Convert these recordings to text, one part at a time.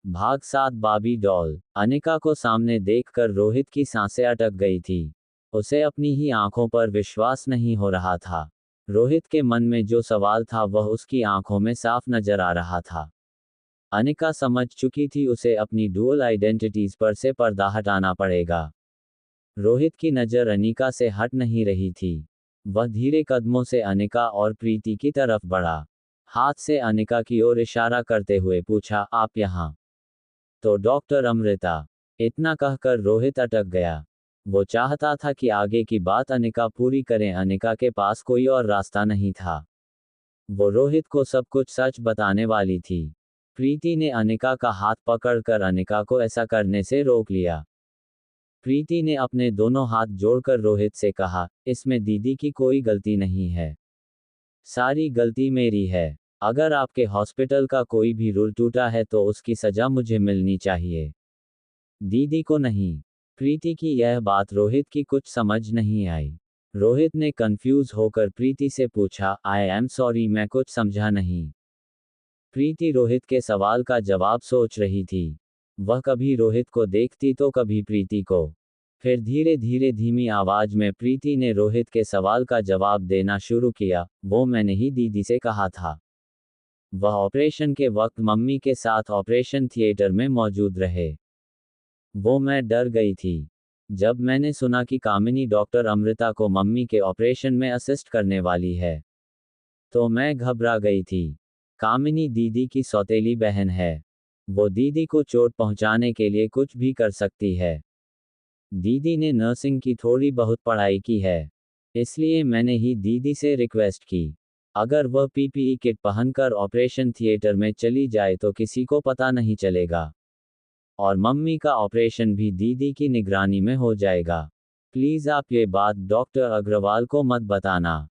भाग 7 बाबी डॉल। अनिका को सामने देखकर रोहित की सांसें अटक गई थी। उसे अपनी ही आंखों पर विश्वास नहीं हो रहा था। रोहित के मन में जो सवाल था वह उसकी आंखों में साफ नजर आ रहा था। अनिका समझ चुकी थी उसे अपनी डुअल आइडेंटिटीज पर से पर्दा हटाना पड़ेगा। रोहित की नज़र अनिका से हट नहीं रही थी। वह धीरे कदमों से अनिका और प्रीति की तरफ बढ़ा। हाथ से अनिका की ओर इशारा करते हुए पूछा, आप यहाँ? तो डॉक्टर अमृता। इतना कहकर रोहित अटक गया। वो चाहता था कि आगे की बात अनिका पूरी करें। अनिका के पास कोई और रास्ता नहीं था। वो रोहित को सब कुछ सच बताने वाली थी। प्रीति ने अनिका का हाथ पकड़कर अनिका को ऐसा करने से रोक लिया। प्रीति ने अपने दोनों हाथ जोड़कर रोहित से कहा, इसमें दीदी की कोई गलती नहीं है। सारी गलती मेरी है। अगर आपके हॉस्पिटल का कोई भी रूल टूटा है तो उसकी सजा मुझे मिलनी चाहिए, दीदी को नहीं। प्रीति की यह बात रोहित की कुछ समझ नहीं आई। रोहित ने कंफ्यूज होकर प्रीति से पूछा, आई एम सॉरी, मैं कुछ समझा नहीं। प्रीति रोहित के सवाल का जवाब सोच रही थी। वह कभी रोहित को देखती तो कभी प्रीति को। फिर धीरे धीरे धीमी आवाज में प्रीति ने रोहित के सवाल का जवाब देना शुरू किया, वो मैंने ही दीदी से कहा था। वह ऑपरेशन के वक्त मम्मी के साथ ऑपरेशन थिएटर में मौजूद रहे। मैं डर गई थी। जब मैंने सुना कि कामिनी डॉक्टर अमृता को मम्मी के ऑपरेशन में असिस्ट करने वाली है, तो मैं घबरा गई थी। कामिनी दीदी की सौतेली बहन है। वो दीदी को चोट पहुंचाने के लिए कुछ भी कर सकती है। दीदी ने नर्सिंग की थोड़ी बहुत पढ़ाई की है, इसलिए मैंने ही दीदी से रिक्वेस्ट की। अगर वह पीपीई किट पहनकर ऑपरेशन थिएटर में चली जाए तो किसी को पता नहीं चलेगा, और मम्मी का ऑपरेशन भी दीदी की निगरानी में हो जाएगा। प्लीज़ आप ये बात डॉक्टर अग्रवाल को मत बताना।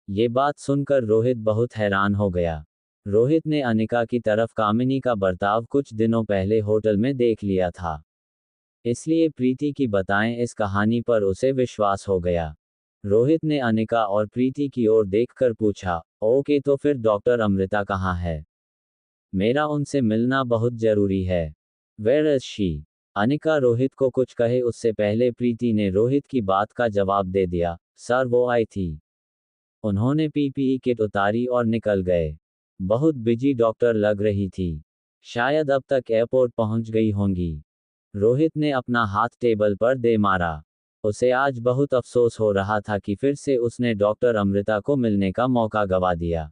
ये बात सुनकर रोहित बहुत हैरान हो गया। रोहित ने अनिका की तरफ कामिनी का बर्ताव कुछ दिनों पहले होटल में देख लिया था, इसलिए प्रीति की बताएं इस कहानी पर उसे विश्वास हो गया। रोहित ने अनिका और प्रीति की ओर देखकर पूछा, ओके, तो फिर डॉक्टर अमृता कहाँ है? मेरा उनसे मिलना बहुत जरूरी है। Where is she? Anika Rohit को कुछ कहे उससे पहले प्रीति ने रोहित की बात का जवाब दे दिया, सर वो आई थी। उन्होंने पीपीई किट उतारी और निकल गए। बहुत बिजी डॉक्टर लग रही थी। शायद अब तक एयरपोर्ट पहुंच गई होंगी। रोहित ने अपना हाथ टेबल पर दे मारा। उसे आज बहुत अफसोस हो रहा था कि फिर से उसने डॉक्टर अमृता को मिलने का मौका गवा दिया।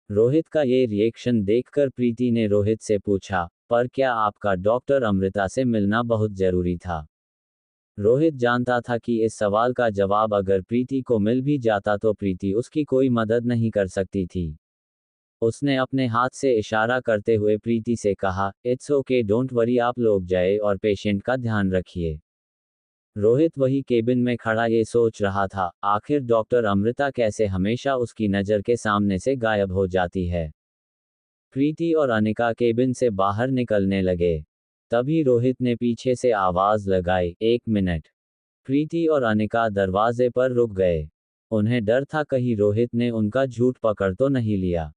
रोहित का ये रिएक्शन देखकर प्रीति ने रोहित से पूछा, पर क्या आपका डॉक्टर अमृता से मिलना बहुत जरूरी था? रोहित जानता था कि इस सवाल का जवाब अगर प्रीति को मिल भी जाता तो प्रीति उसकी कोई मदद नहीं कर सकती थी। उसने अपने हाथ से इशारा करते हुए प्रीति से कहा, इट्स ओके, डोंट वरी, आप लोग जाए और पेशेंट का ध्यान रखिए। रोहित वही केबिन में खड़ा ये सोच रहा था, आखिर डॉक्टर अमृता कैसे हमेशा उसकी नज़र के सामने से गायब हो जाती है। प्रीति और अनिका केबिन से बाहर निकलने लगे। तभी रोहित ने पीछे से आवाज लगाई, एक मिनट। प्रीति और अनिका दरवाजे पर रुक गए। उन्हें डर था कहीं रोहित ने उनका झूठ पकड़ तो नहीं लिया।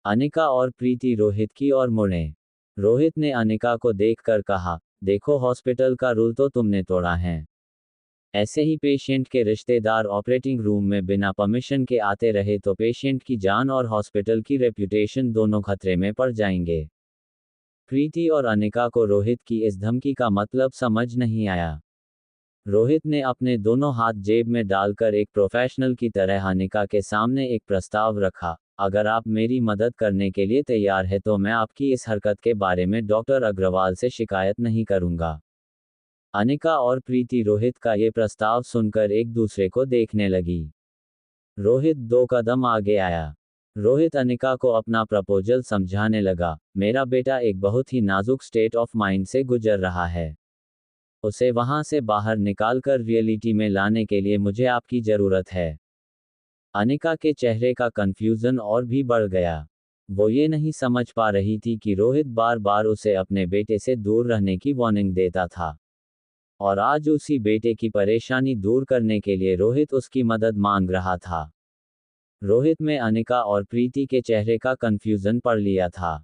अनिका और प्रीति रोहित की ओर मुड़े। रोहित ने अनिका को देखकर कहा, देखो, हॉस्पिटल का रूल तो तुमने तोड़ा है। ऐसे ही पेशेंट के रिश्तेदार ऑपरेटिंग रूम में बिना परमिशन के आते रहे तो पेशेंट की जान और हॉस्पिटल की रेप्यूटेशन दोनों खतरे में पड़ जाएंगे। प्रीति और अनिका को रोहित की इस धमकी का मतलब समझ नहीं आया। रोहित ने अपने दोनों हाथ जेब में डालकर एक प्रोफेशनल की तरह अनिका के सामने एक प्रस्ताव रखा, अगर आप मेरी मदद करने के लिए तैयार है तो मैं आपकी इस हरकत के बारे में डॉक्टर अग्रवाल से शिकायत नहीं करूंगा। अनिका और प्रीति रोहित का ये प्रस्ताव सुनकर एक दूसरे को देखने लगी। रोहित 2 कदम आगे आया। रोहित अनिका को अपना प्रपोजल समझाने लगा, मेरा बेटा एक बहुत ही नाजुक स्टेट ऑफ माइंड से गुजर रहा है। उसे वहां से बाहर निकालकर रियलिटी में लाने के लिए मुझे आपकी जरूरत है। अनिका के चेहरे का कंफ्यूजन और भी बढ़ गया। वो ये नहीं समझ पा रही थी कि रोहित बार बार उसे अपने बेटे से दूर रहने की वार्निंग देता था, और आज उसी बेटे की परेशानी दूर करने के लिए रोहित उसकी मदद मांग रहा था। रोहित में अनिका और प्रीति के चेहरे का कंफ्यूजन पढ़ लिया था।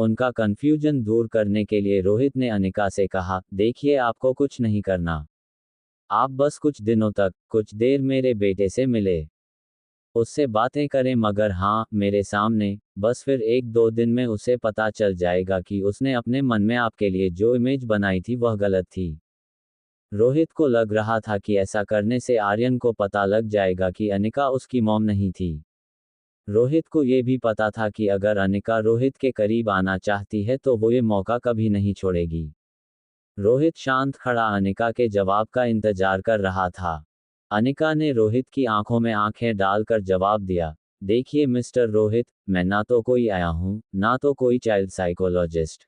उनका कंफ्यूजन दूर करने के लिए रोहित ने अनिका से कहा, देखिए आपको कुछ नहीं करना। आप बस कुछ दिनों तक, कुछ देर मेरे बेटे से मिले, उससे बातें करें, मगर हाँ, मेरे सामने, बस फिर 1-2 दिन में उसे पता चल जाएगा कि उसने अपने मन में आपके लिए जो इमेज बनाई थी वह गलत थी। रोहित को लग रहा था कि ऐसा करने से आर्यन को पता लग जाएगा कि अनिका उसकी मॉम नहीं थी। रोहित को ये भी पता था कि अगर अनिका रोहित के करीब आना चाहती है तो वो ये मौका कभी नहीं छोड़ेगी। रोहित शांत खड़ा अनिका के जवाब का इंतजार कर रहा था। अनिका ने रोहित की आंखों में आंखें डालकर जवाब दिया, देखिए मिस्टर रोहित, मैं ना तो कोई आया हूं, ना तो कोई चाइल्ड साइकोलॉजिस्ट।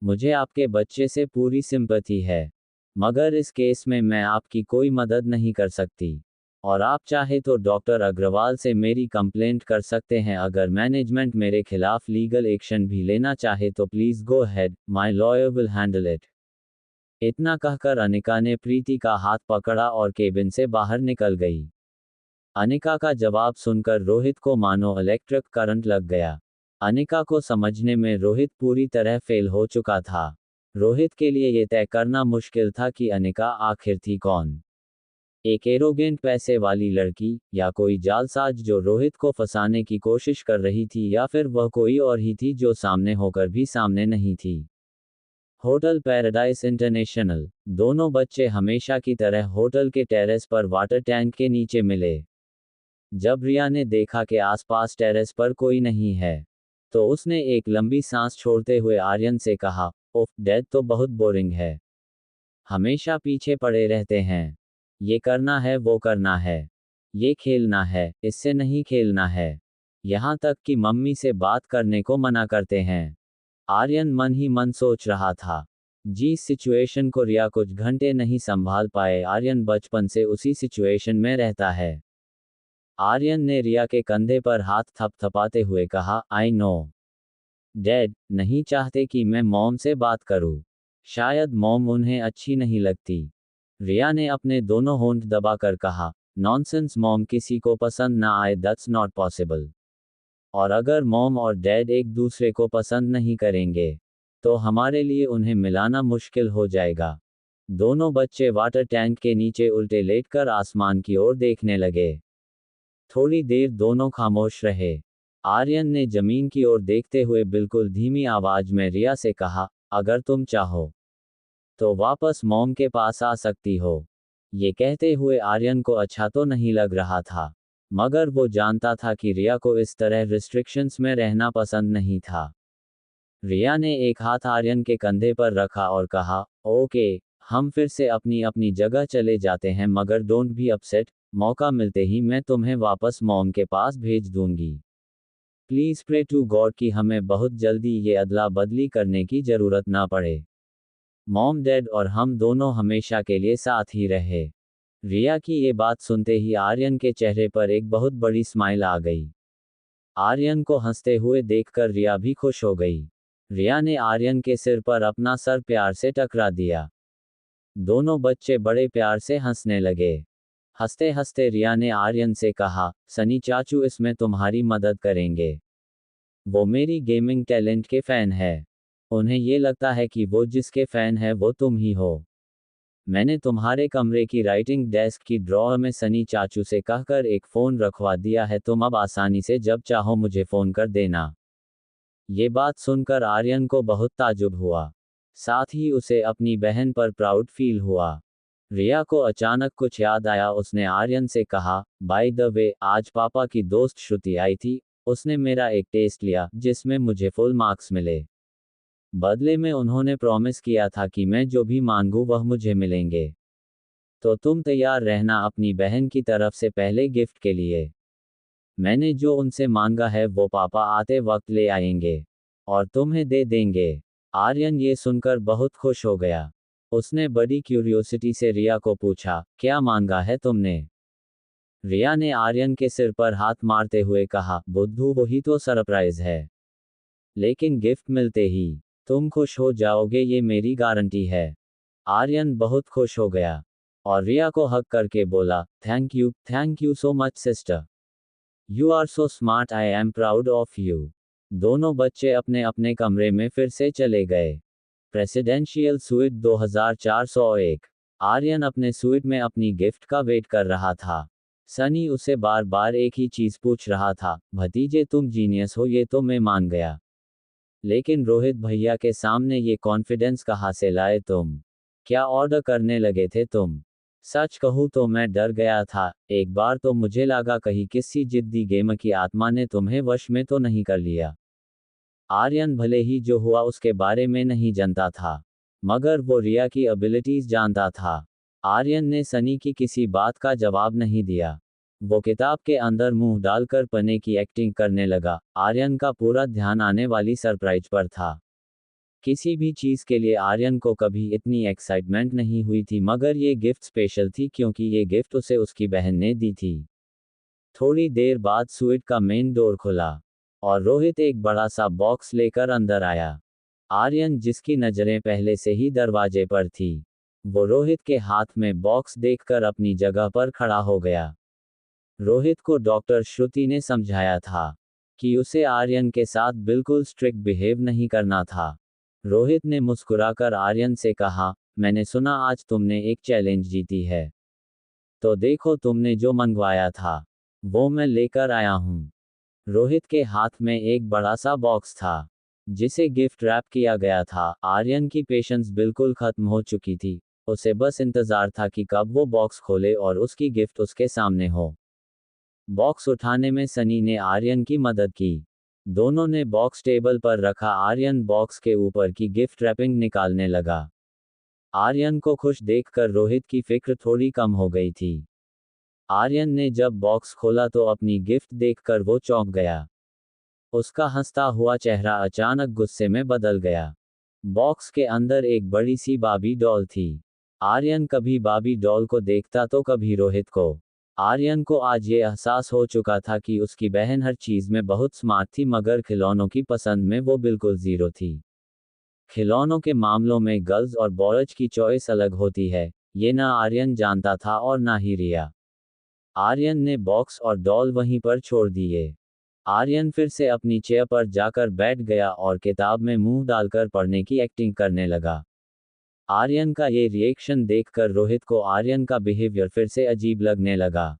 मुझे आपके बच्चे से पूरी सिंपैथी है, मगर इस केस में मैं आपकी कोई मदद नहीं कर सकती। और आप चाहे तो डॉक्टर अग्रवाल से मेरी कंप्लेंट कर सकते हैं। अगर मैनेजमेंट मेरे खिलाफ लीगल एक्शन भी लेना चाहे तो please go ahead, my lawyer will handle it. इतना कहकर अनिका ने प्रीति का हाथ पकड़ा और केबिन से बाहर निकल गई। अनिका का जवाब सुनकर रोहित को मानो इलेक्ट्रिक करंट लग गया। अनिका को समझने में रोहित पूरी तरह फेल हो चुका था। रोहित के लिए यह तय करना मुश्किल था कि अनिका आखिर थी कौन, एक एरोगेंट पैसे वाली लड़की, या कोई जालसाज जो रोहित को फंसाने की कोशिश कर रही थी, या फिर वह कोई और ही थी जो सामने होकर भी सामने नहीं थी। Hotel paradise international. दोनों बच्चे हमेशा की तरह होटल के टेरेस पर वाटर टैंक के नीचे मिले। जब रिया ने देखा कि आसपास टेरेस पर कोई नहीं है, तो उसने एक लंबी सांस छोड़ते हुए आर्यन से कहा, ओह डैड तो बहुत बोरिंग है, हमेशा पीछे पड़े रहते हैं। ये करना है, वो करना है, ये खेलना है, इससे नहीं खेलना है, यहाँ तक कि मम्मी से बात करने को मना करते हैं। आर्यन मन ही मन सोच रहा था, जिस सिचुएशन को रिया कुछ घंटे नहीं संभाल पाए, आर्यन बचपन से उसी सिचुएशन में रहता है। आर्यन ने रिया के कंधे पर हाथ थपथपाते हुए कहा, आई नो डैड, नहीं चाहते कि मैं मॉम से बात करूं, शायद मॉम उन्हें अच्छी नहीं लगती। रिया ने अपने दोनों होंठ दबाकर कहा, नॉनसेंस मॉम, किसी को पसंद ना आए दैट्स नॉट पॉसिबल। और अगर मॉम और डैड एक दूसरे को पसंद नहीं करेंगे, तो हमारे लिए उन्हें मिलाना मुश्किल हो जाएगा। दोनों बच्चे वाटर टैंक के नीचे उल्टे लेटकर आसमान की ओर देखने लगे। थोड़ी देर दोनों खामोश रहे। आर्यन ने जमीन की ओर देखते हुए बिल्कुल धीमी आवाज में रिया से कहा, अगर तुम चाहो तो वापस मॉम के पास आ सकती हो। ये कहते हुए आर्यन को अच्छा तो नहीं लग रहा था, मगर वो जानता था कि रिया को इस तरह रिस्ट्रिक्शंस में रहना पसंद नहीं था। रिया ने एक हाथ आर्यन के कंधे पर रखा और कहा, ओके, हम फिर से अपनी अपनी जगह चले जाते हैं, मगर डोंट बी अपसेट, मौका मिलते ही मैं तुम्हें वापस मॉम के पास भेज दूंगी। प्लीज प्रे टू गॉड कि हमें बहुत जल्दी ये अदला बदली करने की जरूरत ना पड़े। मॉम डैड और हम दोनों हमेशा के लिए साथ ही रहे। रिया की ये बात सुनते ही आर्यन के चेहरे पर एक बहुत बड़ी स्माइल आ गई। आर्यन को हंसते हुए देखकर रिया भी खुश हो गई। रिया ने आर्यन के सिर पर अपना सर प्यार से टकरा दिया। दोनों बच्चे बड़े प्यार से हंसने लगे। हंसते हंसते रिया ने आर्यन से कहा, सनी चाचू इसमें तुम्हारी मदद करेंगे। वो मेरी गेमिंग टैलेंट के फैन है। उन्हें ये लगता है कि वो जिसके फैन है वो तुम ही हो। मैंने तुम्हारे कमरे की राइटिंग डेस्क की ड्रॉअर में सनी चाचू से कहकर एक फ़ोन रखवा दिया है, तुम अब आसानी से जब चाहो मुझे फ़ोन कर देना। ये बात सुनकर आर्यन को बहुत ताजुब हुआ, साथ ही उसे अपनी बहन पर प्राउड फील हुआ। रिया को अचानक कुछ याद आया। उसने आर्यन से कहा, बाय द वे, आज पापा की दोस्त श्रुति आई थी, उसने मेरा एक टेस्ट लिया जिसमें मुझे फुल मार्क्स मिले। बदले में उन्होंने प्रॉमिस किया था कि मैं जो भी मांगूं वह मुझे मिलेंगे। तो तुम तैयार रहना अपनी बहन की तरफ से पहले गिफ्ट के लिए। मैंने जो उनसे मांगा है वो पापा आते वक्त ले आएंगे और तुम्हें दे देंगे। आर्यन ये सुनकर बहुत खुश हो गया। उसने बड़ी क्यूरियोसिटी से रिया को पूछा, क्या मांगा है तुमने? रिया ने आर्यन के सिर पर हाथ मारते हुए कहा, बुद्धू, वही तो सरप्राइज है। लेकिन गिफ्ट मिलते ही तुम खुश हो जाओगे, ये मेरी गारंटी है। आर्यन बहुत खुश हो गया और रिया को हग करके बोला, thank you so much sister. You are so smart, I am proud of you. दोनों बच्चे अपने अपने कमरे में फिर से चले गए। Presidential suite 2401। आर्यन अपने स्वीट में अपनी गिफ्ट का वेट कर रहा था। सनी उसे बार बार एक ही चीज पूछ रहा था, भतीजे तुम जीनियस हो ये तो मैं मान गया, लेकिन रोहित भैया के सामने ये कॉन्फिडेंस कहाँ से लाए तुम? क्या ऑर्डर करने लगे थे तुम? सच कहूँ तो मैं डर गया था, एक बार तो मुझे लगा कहीं किसी जिद्दी गेम की आत्मा ने तुम्हें वश में तो नहीं कर लिया। आर्यन भले ही जो हुआ उसके बारे में नहीं जानता था, मगर वो रिया की एबिलिटीज जानता था। आर्यन ने सनी की किसी बात का जवाब नहीं दिया। वो किताब के अंदर मुंह डालकर पन्ने की एक्टिंग करने लगा। आर्यन का पूरा ध्यान आने वाली सरप्राइज पर था। किसी भी चीज के लिए आर्यन को कभी इतनी एक्साइटमेंट नहीं हुई थी, मगर ये गिफ्ट स्पेशल थी क्योंकि ये गिफ्ट उसे उसकी बहन ने दी थी। थोड़ी देर बाद स्वीट का मेन डोर खुला और रोहित एक बड़ा सा बॉक्स लेकर अंदर आया। आर्यन, जिसकी नजरें पहले से ही दरवाजे पर थी, वो रोहित के हाथ में बॉक्स देखकर अपनी जगह पर खड़ा हो गया। रोहित को डॉक्टर श्रुति ने समझाया था कि उसे आर्यन के साथ बिल्कुल स्ट्रिक्ट बिहेव नहीं करना था। रोहित ने मुस्कुराकर आर्यन से कहा, मैंने सुना आज तुमने एक चैलेंज जीती है, तो देखो तुमने जो मंगवाया था वो मैं लेकर आया हूँ। रोहित के हाथ में एक बड़ा सा बॉक्स था जिसे गिफ्ट रैप किया गया था। आर्यन की पेशेंस बिल्कुल खत्म हो चुकी थी, उसे बस इंतजार था कि कब वो बॉक्स खोले और उसकी गिफ्ट उसके सामने हो। बॉक्स उठाने में सनी ने आर्यन की मदद की। दोनों ने बॉक्स टेबल पर रखा। आर्यन बॉक्स के ऊपर की गिफ्ट रैपिंग निकालने लगा। आर्यन को खुश देखकर रोहित की फिक्र थोड़ी कम हो गई थी। आर्यन ने जब बॉक्स खोला तो अपनी गिफ्ट देखकर वो चौंक गया। उसका हंसता हुआ चेहरा अचानक गुस्से में बदल गया। बॉक्स के अंदर एक बड़ी सी बाबी डॉल थी। आर्यन कभी बाबी डॉल को देखता तो कभी रोहित को। आर्यन को आज ये एहसास हो चुका था कि उसकी बहन हर चीज में बहुत स्मार्ट थी, मगर खिलौनों की पसंद में वो बिल्कुल जीरो थी। खिलौनों के मामलों में गर्ल्स और बॉयज की चॉइस अलग होती है, ये ना आर्यन जानता था और ना ही रिया। आर्यन ने बॉक्स और डॉल वहीं पर छोड़ दिए। आर्यन फिर से अपनी चेयर पर जाकर बैठ गया और किताब में मुंह डालकर पढ़ने की एक्टिंग करने लगा। आर्यन का ये रिएक्शन देखकर रोहित को आर्यन का बिहेवियर फिर से अजीब लगने लगा।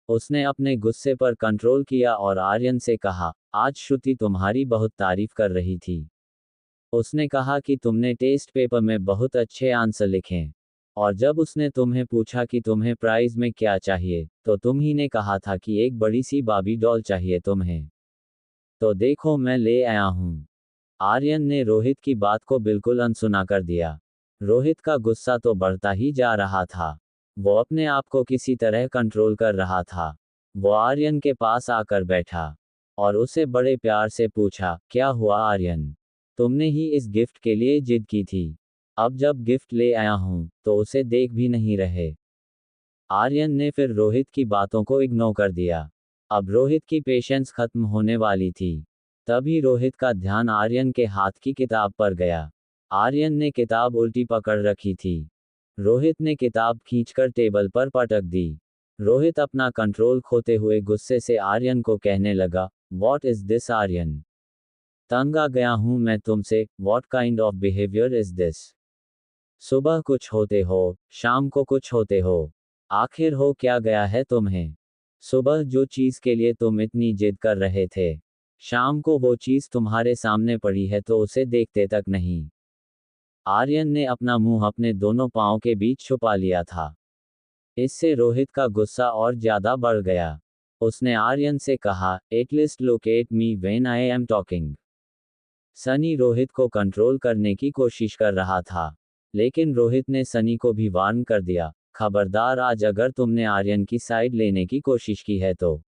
उसने अपने गुस्से पर कंट्रोल किया और आर्यन से कहा, आज श्रुति तुम्हारी बहुत तारीफ कर रही थी। उसने कहा कि तुमने टेस्ट पेपर में बहुत अच्छे आंसर लिखे, और जब उसने तुम्हें पूछा कि तुम्हें प्राइज में क्या चाहिए, तो तुम ही ने कहा था कि एक बड़ी सी बाबी डॉल चाहिए तुम्हें। तो देखो मैं ले आया हूँ। आर्यन ने रोहित की बात को बिल्कुल अनसुना कर दिया। रोहित का गुस्सा तो बढ़ता ही जा रहा था। वो अपने आप को किसी तरह कंट्रोल कर रहा था। वो आर्यन के पास आकर बैठा और उसे बड़े प्यार से पूछा, क्या हुआ आर्यन? तुमने ही इस गिफ्ट के लिए जिद की थी। अब जब गिफ्ट ले आया हूं तो उसे देख भी नहीं रहे। आर्यन ने फिर रोहित की बातों को इग्नोर कर दिया। अब रोहित की पेशेंस खत्म होने वाली थी। तभी रोहित का ध्यान आर्यन के हाथ की किताब पर गया। आर्यन ने किताब उल्टी पकड़ रखी थी। रोहित ने किताब खींचकर टेबल पर पटक दी। रोहित अपना कंट्रोल खोते हुए गुस्से से आर्यन को कहने लगा, वॉट इज दिस आर्यन? तंग आ गया हूं मैं तुमसे, what kind of behaviour is this? सुबह कुछ होते हो, शाम को कुछ होते हो, आखिर हो क्या गया है तुम्हें? सुबह जो चीज के लिए तुम इतनी जिद कर रहे थे, शाम को वो चीज तुम्हारे सामने पड़ी है तो उसे देखते तक नहीं। आर्यन ने अपना मुंह अपने दोनों पांव के बीच छुपा लिया था। इससे रोहित का गुस्सा और ज्यादा बढ़ गया। उसने आर्यन से कहा, at least look at me when I am talking. Sunny Rohit को कंट्रोल करने की कोशिश कर रहा था, लेकिन रोहित ने सनी को भी वार्न कर दिया, खबरदार आज अगर तुमने आर्यन की साइड लेने की कोशिश की है तो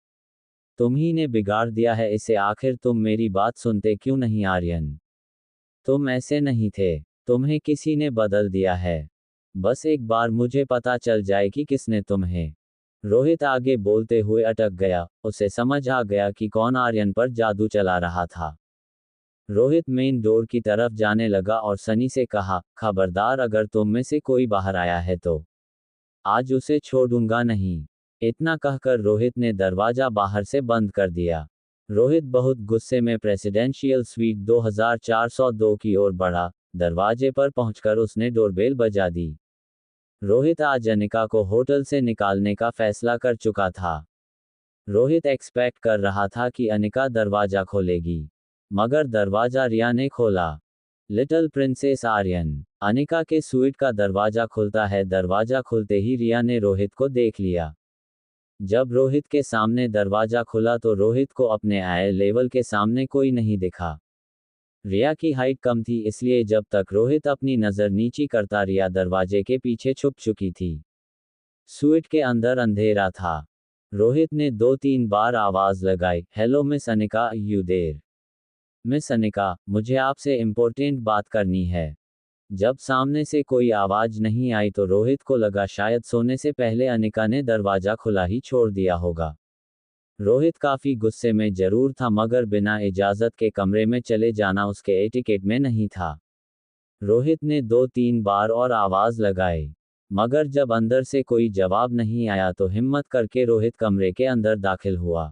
तुम ही ने बिगाड़ दिया है इसे। आखिर तुम मेरी बात सुनते क्यों नहीं आर्यन? तुम ऐसे नहीं थे, तुम्हें किसी ने बदल दिया है। बस एक बार मुझे पता चल जाए कि किसने तुम्हें। रोहित आगे बोलते हुए अटक गया। उसे समझ आ गया कि कौन आर्यन पर जादू चला रहा था। रोहित मेन डोर की तरफ जाने लगा और सनी से कहा, खबरदार अगर तुम में से कोई बाहर आया है तो आज उसे छोड़ूंगा नहीं। इतना कहकर रोहित ने दरवाजा बाहर से बंद कर दिया। रोहित बहुत गुस्से में प्रेसिडेंशियल स्वीट 2402 की ओर बढ़ा। दरवाजे पर पहुंचकर उसने डोरबेल बजा दी। रोहित आज अनिका को होटल से निकालने का फैसला कर चुका था। रोहित एक्सपेक्ट कर रहा था कि अनिका दरवाजा खोलेगी, मगर दरवाजा रिया ने खोला। Little princess Aryan. अनिका के स्वीट का दरवाजा खुलता है। दरवाजा खुलते ही रिया ने रोहित को देख लिया। जब रोहित के सामने दरवाजा खुला तो रोहित को अपने आई लेवल के सामने कोई नहीं दिखा। रिया की हाइट कम थी, इसलिए जब तक रोहित अपनी नज़र नीची करता रिया दरवाजे के पीछे छुप चुकी थी। स्वीट के अंदर अंधेरा था। रोहित ने 2-3 बार आवाज लगाई, hello miss Anika, you there? Miss Anika, मुझे आपसे इम्पोर्टेंट बात करनी है। जब सामने से कोई आवाज नहीं आई तो रोहित को लगा शायद सोने से पहले अनिका ने दरवाजा खुला ही छोड़ दिया होगा। रोहित काफी गुस्से में जरूर था, मगर बिना इजाजत के कमरे में चले जाना उसके एटिकेट में नहीं था। रोहित ने 2-3 बार और आवाज लगाई, मगर जब अंदर से कोई जवाब नहीं आया तो हिम्मत करके रोहित कमरे के अंदर दाखिल हुआ।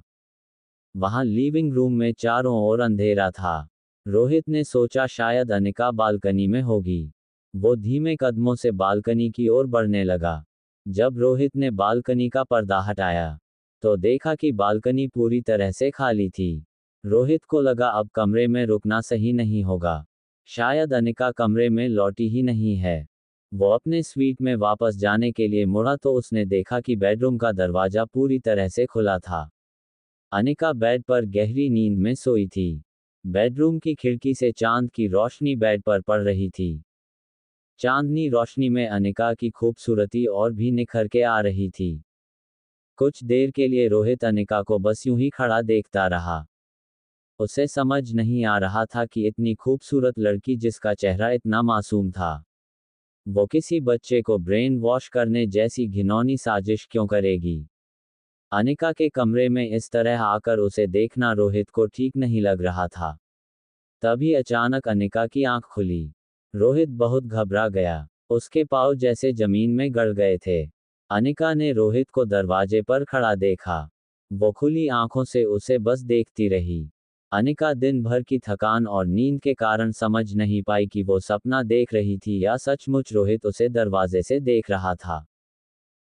वहां लिविंग रूम में चारों ओर अंधेरा था। रोहित ने सोचा शायद अनिका बालकनी में होगी। वो धीमे कदमों से बालकनी की ओर बढ़ने लगा। जब रोहित ने बालकनी का पर्दा हटाया तो देखा कि बालकनी पूरी तरह से खाली थी। रोहित को लगा अब कमरे में रुकना सही नहीं होगा। शायद अनिका कमरे में लौटी ही नहीं है। वो अपने स्वीट में वापस जाने के लिए मुड़ा तो उसने देखा कि बेडरूम का दरवाजा पूरी तरह से खुला था। अनिका बेड पर गहरी नींद में सोई थी। बेडरूम की खिड़की से चांद की रोशनी बेड पर पड़ रही थी। चांदनी रोशनी में अनिका की खूबसूरती और भी निखर के आ रही थी। कुछ देर के लिए रोहित अनिका को बस यूं ही खड़ा देखता रहा। उसे समझ नहीं आ रहा था कि इतनी खूबसूरत लड़की जिसका चेहरा इतना मासूम था, वो किसी बच्चे को ब्रेन वॉश करने जैसी घिनौनी साजिश क्यों करेगी। अनिका के कमरे में इस तरह आकर उसे देखना रोहित को ठीक नहीं लग रहा था। तभी अचानक अनिका की आंख खुली। रोहित बहुत घबरा गया। उसके पांव जैसे जमीन में गड़ गए थे। अनिका ने रोहित को दरवाजे पर खड़ा देखा। वो खुली आंखों से उसे बस देखती रही। अनिका दिन भर की थकान और नींद के कारण समझ नहीं पाई कि वो सपना देख रही थी या सचमुच रोहित उसे दरवाजे से देख रहा था।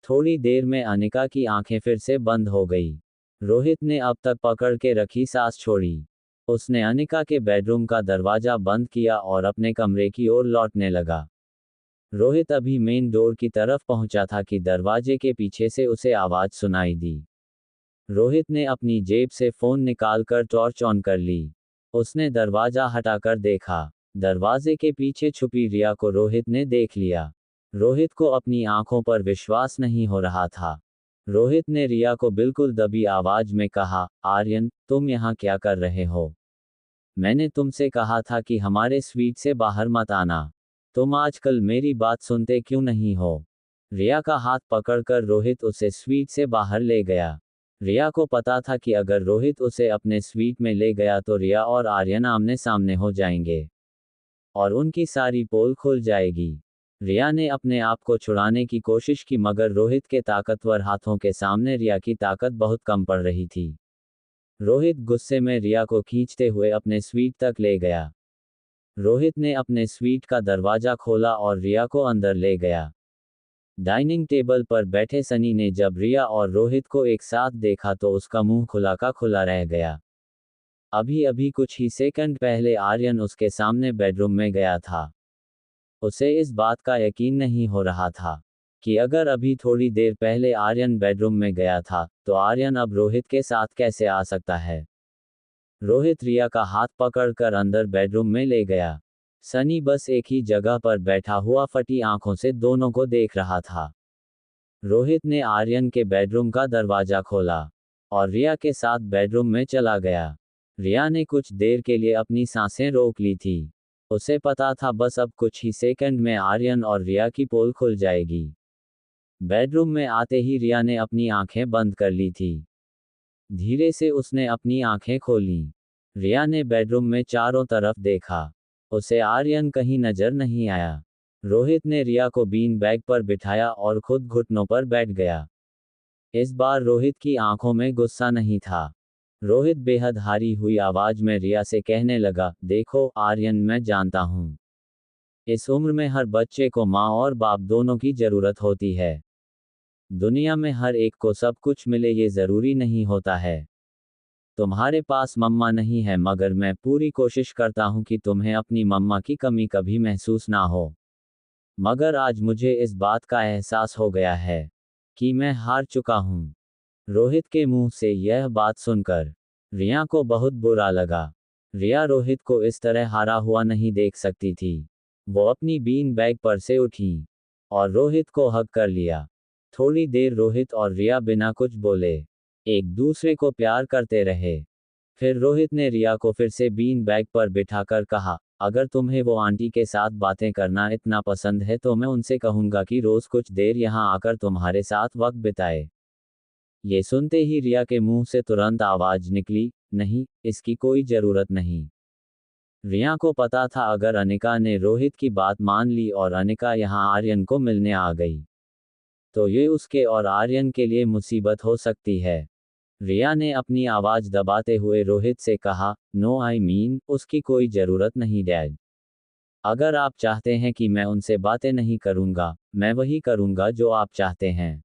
थोड़ी देर में अनिका की आंखें फिर से बंद हो गई। रोहित ने अब तक पकड़ के रखी सांस छोड़ी। उसने अनिका के बेडरूम का दरवाजा बंद किया और अपने कमरे की ओर लौटने लगा। रोहित अभी मेन डोर की तरफ पहुंचा था कि दरवाजे के पीछे से उसे आवाज सुनाई दी। रोहित ने अपनी जेब से फोन निकालकर टॉर्च ऑन कर ली। उसने दरवाजा हटाकर देखा। दरवाजे के पीछे छुपी रिया को रोहित ने देख लिया। रोहित को अपनी आंखों पर विश्वास नहीं हो रहा था। रोहित ने रिया को बिल्कुल दबी आवाज में कहा, आर्यन, तुम यहाँ क्या कर रहे हो? मैंने तुमसे कहा था कि हमारे स्वीट से बाहर मत आना। तुम आजकल मेरी बात सुनते क्यों नहीं हो? रिया का हाथ पकड़कर रोहित उसे स्वीट से बाहर ले गया। रिया को पता था कि अगर रोहित उसे अपने स्वीट में ले गया तो रिया और आर्यन आमने सामने हो जाएंगे और उनकी सारी पोल खुल जाएगी। रिया ने अपने आप को छुड़ाने की कोशिश की, मगर रोहित के ताकतवर हाथों के सामने रिया की ताकत बहुत कम पड़ रही थी। रोहित गुस्से में रिया को खींचते हुए अपने स्वीट तक ले गया। रोहित ने अपने स्वीट का दरवाजा खोला और रिया को अंदर ले गया। डाइनिंग टेबल पर बैठे सनी ने जब रिया और रोहित को एक साथ देखा तो उसका मुंह खुला का खुला रह गया। अभी अभी कुछ ही सेकंड पहले आर्यन उसके सामने बेडरूम में गया था। उसे इस बात का यकीन नहीं हो रहा था कि अगर अभी थोड़ी देर पहले आर्यन बेडरूम में गया था तो आर्यन अब रोहित के साथ कैसे आ सकता है। रोहित रिया का हाथ पकड़कर अंदर बेडरूम में ले गया। सनी बस एक ही जगह पर बैठा हुआ फटी आंखों से दोनों को देख रहा था। रोहित ने आर्यन के बेडरूम का दरवाजा खोला और रिया के साथ बेडरूम में चला गया। रिया ने कुछ देर के लिए अपनी सांसें रोक ली थी। उसे पता था बस अब कुछ ही सेकंड में आर्यन और रिया की पोल खुल जाएगी। बेडरूम में आते ही रिया ने अपनी आंखें बंद कर ली थी। धीरे से उसने अपनी आंखें खोली। रिया ने बेडरूम में चारों तरफ देखा। उसे आर्यन कहीं नजर नहीं आया। रोहित ने रिया को बीन बैग पर बिठाया और खुद घुटनों पर बैठ गया। इस बार रोहित की आंखों में गुस्सा नहीं था। रोहित बेहद हारी हुई आवाज में रिया से कहने लगा, देखो आर्यन, मैं जानता हूँ इस उम्र में हर बच्चे को माँ और बाप दोनों की जरूरत होती है। दुनिया में हर एक को सब कुछ मिले ये जरूरी नहीं होता है। तुम्हारे पास मम्मा नहीं है, मगर मैं पूरी कोशिश करता हूँ कि तुम्हें अपनी मम्मा की कमी कभी महसूस ना हो। मगर आज मुझे इस बात का एहसास हो गया है कि मैं हार चुका हूँ। रोहित के मुंह से यह बात सुनकर रिया को बहुत बुरा लगा। रिया रोहित को इस तरह हारा हुआ नहीं देख सकती थी। वो अपनी बीन बैग पर से उठी और रोहित को हग कर लिया। थोड़ी देर रोहित और रिया बिना कुछ बोले एक दूसरे को प्यार करते रहे। फिर रोहित ने रिया को फिर से बीन बैग पर बिठाकर कहा, अगर तुम्हें वो आंटी के साथ बातें करना इतना पसंद है तो मैं उनसे कहूंगा कि रोज कुछ देर यहाँ आकर तुम्हारे साथ वक्त बिताए। ये सुनते ही रिया के मुंह से तुरंत आवाज निकली, नहीं, इसकी कोई जरूरत नहीं। रिया को पता था अगर अनिका ने रोहित की बात मान ली और अनिका यहाँ आर्यन को मिलने आ गई तो ये उसके और आर्यन के लिए मुसीबत हो सकती है। रिया ने अपनी आवाज दबाते हुए रोहित से कहा, नो आई मीन, उसकी कोई जरूरत नहीं डैड। अगर आप चाहते हैं कि मैं उनसे बातें नहीं करूंगा, मैं वही करूंगा जो आप चाहते हैं।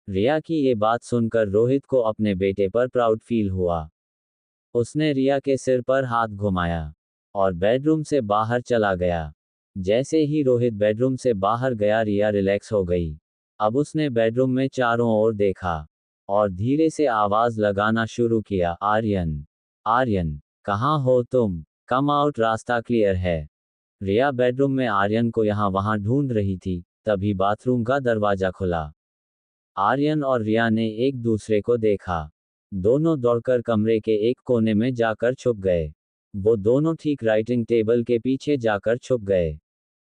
रिया की ये बात सुनकर रोहित को अपने बेटे पर प्राउड फील हुआ। उसने रिया के सिर पर हाथ घुमाया और बेडरूम से बाहर चला गया। जैसे ही रोहित बेडरूम से बाहर गया रिया रिलैक्स हो गई। अब उसने बेडरूम में चारों ओर देखा और धीरे से आवाज लगाना शुरू किया, आर्यन, आर्यन, कहाँ हो तुम? कम आउट, रास्ता क्लियर है। रिया बेडरूम में आर्यन को यहाँ वहाँ ढूंढ रही थी, तभी बाथरूम का दरवाजा खुला। आर्यन और रिया ने एक दूसरे को देखा। दोनों दौड़कर कमरे के एक कोने में जाकर छुप गए। वो दोनों ठीक राइटिंग टेबल के पीछे जाकर छुप गए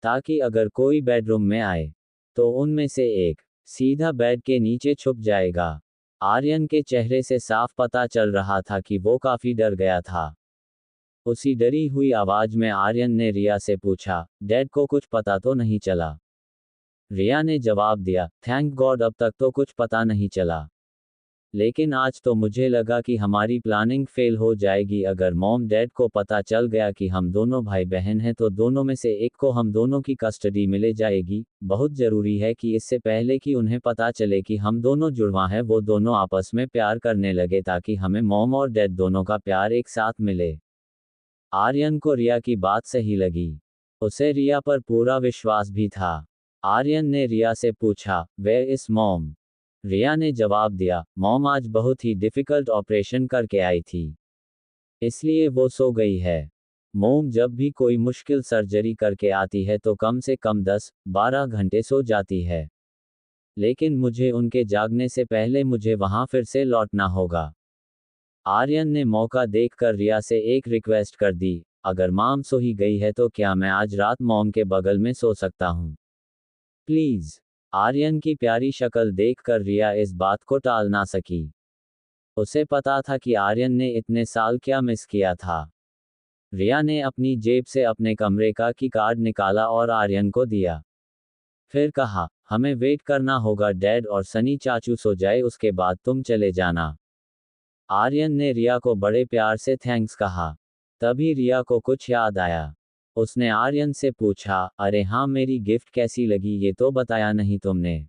ताकि अगर कोई बेडरूम में आए तो उनमें से एक सीधा बेड के नीचे छुप जाएगा। आर्यन के चेहरे से साफ पता चल रहा था कि वो काफी डर गया था। उसी डरी हुई आवाज में आर्यन ने रिया से पूछा, डैड को कुछ पता तो नहीं चला? रिया ने जवाब दिया, थैंक गॉड अब तक तो कुछ पता नहीं चला। लेकिन आज तो मुझे लगा कि हमारी प्लानिंग फेल हो जाएगी। अगर मॉम डैड को पता चल गया कि हम दोनों भाई बहन हैं तो दोनों में से एक को हम दोनों की कस्टडी मिले जाएगी। बहुत जरूरी है कि इससे पहले कि उन्हें पता चले कि हम दोनों जुड़वा हैं वो दोनों आपस में प्यार करने लगे ताकि हमें मॉम और डैड दोनों का प्यार एक साथ मिले। आर्यन को रिया की बात सही लगी। उसे रिया पर पूरा विश्वास भी था। आर्यन ने रिया से पूछा, वेयर इज मॉम? रिया ने जवाब दिया, मॉम आज बहुत ही डिफिकल्ट ऑपरेशन करके आई थी, इसलिए वो सो गई है। मॉम जब भी कोई मुश्किल सर्जरी करके आती है तो कम से कम 10-12 घंटे सो जाती है। लेकिन मुझे उनके जागने से पहले मुझे वहां फिर से लौटना होगा। आर्यन ने मौका देखकर रिया से एक रिक्वेस्ट कर दी, अगर मॉम सो ही गई है तो क्या मैं आज रात मॉम के बगल में सो सकता हूँ? प्लीज। आर्यन की प्यारी शक्ल देखकर रिया इस बात को टाल ना सकी। उसे पता था कि आर्यन ने इतने साल क्या मिस किया था। रिया ने अपनी जेब से अपने कमरे का की कार्ड निकाला और आर्यन को दिया। फिर कहा, हमें वेट करना होगा डैड, और सनी चाचू सो जाए उसके बाद तुम चले जाना। आर्यन ने रिया को बड़े प्यार से थैंक्स कहा। तभी रिया को कुछ याद आया। उसने आर्यन से पूछा, अरे हाँ, मेरी गिफ्ट कैसी लगी ये तो बताया नहीं तुमने।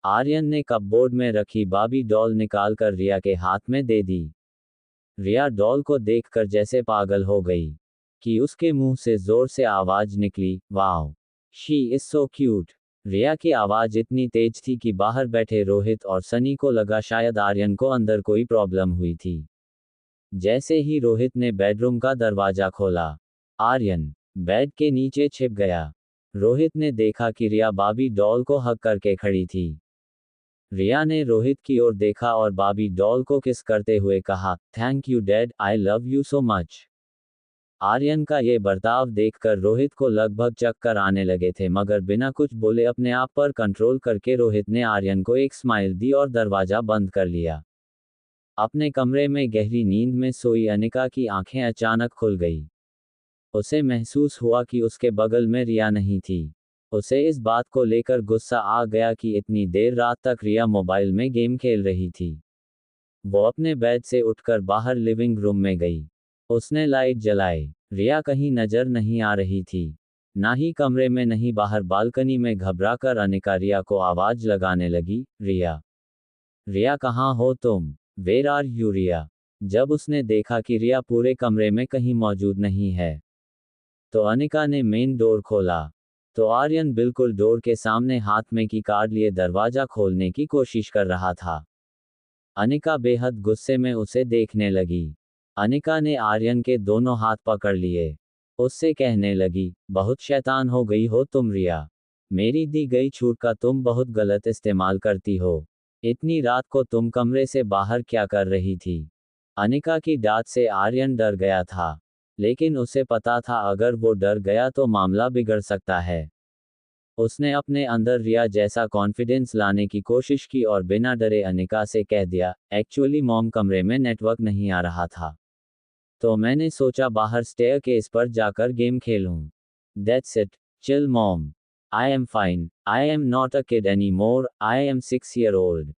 आर्यन ने कपबोर्ड में रखी बाबी डॉल निकालकर रिया के हाथ में दे दी। रिया डॉल को देखकर जैसे पागल हो गई कि उसके मुंह से जोर से आवाज निकली, wow, she is so cute. Riya की आवाज इतनी तेज थी कि बाहर बैठे रोहित और सनी को लगा शायद आर्यन को अंदर कोई प्रॉब्लम हुई थी। जैसे ही रोहित ने बेडरूम का दरवाजा खोला, आर्यन बेड के नीचे छिप गया। रोहित ने देखा कि रिया बाबी डॉल को हग करके खड़ी थी। रिया ने रोहित की ओर देखा और बाबी डॉल को किस करते हुए कहा, thank you dad, I love you so much. Aryan का ये बर्ताव देखकर रोहित को लगभग चक्कर आने लगे थे, मगर बिना कुछ बोले अपने आप पर कंट्रोल करके रोहित ने आर्यन को एक स्माइल दी और दरवाजा बंद कर लिया। अपने कमरे में गहरी नींद में सोई अनिका की आंखें अचानक खुल गई। उसे महसूस हुआ कि उसके बगल में रिया नहीं थी। उसे इस बात को लेकर गुस्सा आ गया कि इतनी देर रात तक रिया मोबाइल में गेम खेल रही थी। वो अपने बेड से उठकर बाहर लिविंग रूम में गई। उसने लाइट जलाई। रिया कहीं नजर नहीं आ रही थी। ना ही कमरे में, नहीं बाहर बालकनी में। घबराकर अनिका रिया को आवाज लगाने लगी, रिया, रिया कहाँ हो तुम? वेर आर यू रिया? जब उसने देखा कि रिया पूरे कमरे में कहीं मौजूद नहीं है, तो अनिका ने मेन डोर खोला। तो आर्यन बिल्कुल डोर के सामने हाथ में की कार्ड लिए दरवाजा खोलने की कोशिश कर रहा था। अनिका बेहद गुस्से में उसे देखने लगी। अनिका ने आर्यन के दोनों हाथ पकड़ लिए। उससे कहने लगी, बहुत शैतान हो गई हो तुम रिया। मेरी दी गई छूट का तुम बहुत गलत इस्तेमाल करती हो। इतनी रात को तुम कमरे से बाहर क्या कर रही थी? अनिका की डांट से आर्यन डर गया था। लेकिन उसे पता था अगर वो डर गया तो मामला बिगड़ सकता है। उसने अपने अंदर रिया जैसा कॉन्फिडेंस लाने की कोशिश की और बिना डरे अनिका से कह दिया, एक्चुअली मॉम कमरे में नेटवर्क नहीं आ रहा था, तो मैंने सोचा बाहर स्टेयरकेस पर जाकर गेम खेलूं। That's it, chill mom. I am fine, I am not a kid any more, I am 6 year old.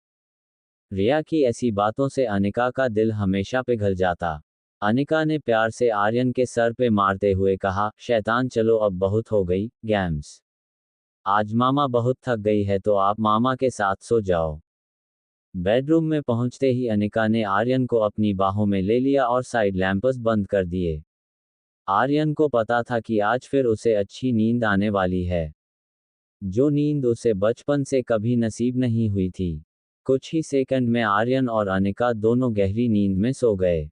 Riya की ऐसी बातों से अनिका का दिल हमेशा पिघल जाता। अनिका ने प्यार से आर्यन के सर पे मारते हुए कहा, शैतान चलो अब बहुत हो गई गेम्स। आज मामा बहुत थक गई है तो आप मामा के साथ सो जाओ। बेडरूम में पहुंचते ही अनिका ने आर्यन को अपनी बाहों में ले लिया और साइड लैंप्स बंद कर दिए। आर्यन को पता था कि आज फिर उसे अच्छी नींद आने वाली है, जो नींद उसे बचपन से कभी नसीब नहीं हुई थी। कुछ ही सेकंड में आर्यन और अनिका दोनों गहरी नींद में सो गए।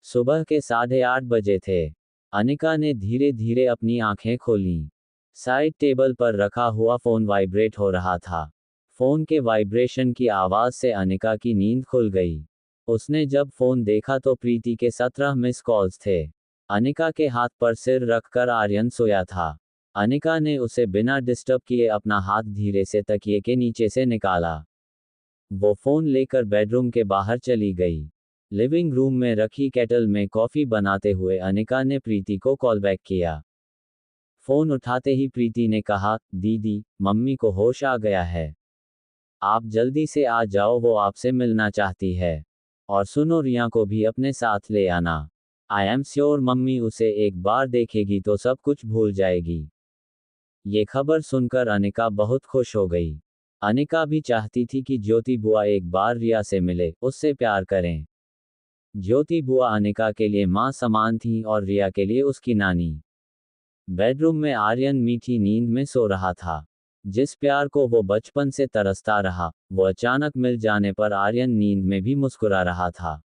सुबह के 8:30 बजे थे। अनिका ने धीरे धीरे अपनी आंखें खोलीं। साइड टेबल पर रखा हुआ फोन वाइब्रेट हो रहा था। फोन के वाइब्रेशन की आवाज से अनिका की नींद खुल गई। उसने जब फोन देखा तो प्रीति के 17 मिस कॉल्स थे। अनिका के हाथ पर सिर रखकर आर्यन सोया था। अनिका ने उसे बिना डिस्टर्ब किए अपना हाथ धीरे से तकिए के नीचे से निकाला। वो फोन लेकर बेडरूम के बाहर चली गई। लिविंग रूम में रखी केटल में कॉफी बनाते हुए अनिका ने प्रीति को कॉल बैक किया। फोन उठाते ही प्रीति ने कहा, दीदी, मम्मी को होश आ गया है। आप जल्दी से आ जाओ, वो आपसे मिलना चाहती है। और सुनो, रिया को भी अपने साथ ले आना। आई एम श्योर मम्मी उसे एक बार देखेगी तो सब कुछ भूल जाएगी। ये खबर सुनकर अनिका बहुत खुश हो गई। अनिका भी चाहती थी कि ज्योति बुआ एक बार रिया से मिले, उससे प्यार करें। ज्योति बुआ अनिका के लिए मां समान थी और रिया के लिए उसकी नानी। बेडरूम में आर्यन मीठी नींद में सो रहा था। जिस प्यार को वो बचपन से तरसता रहा, वो अचानक मिल जाने पर आर्यन नींद में भी मुस्कुरा रहा था।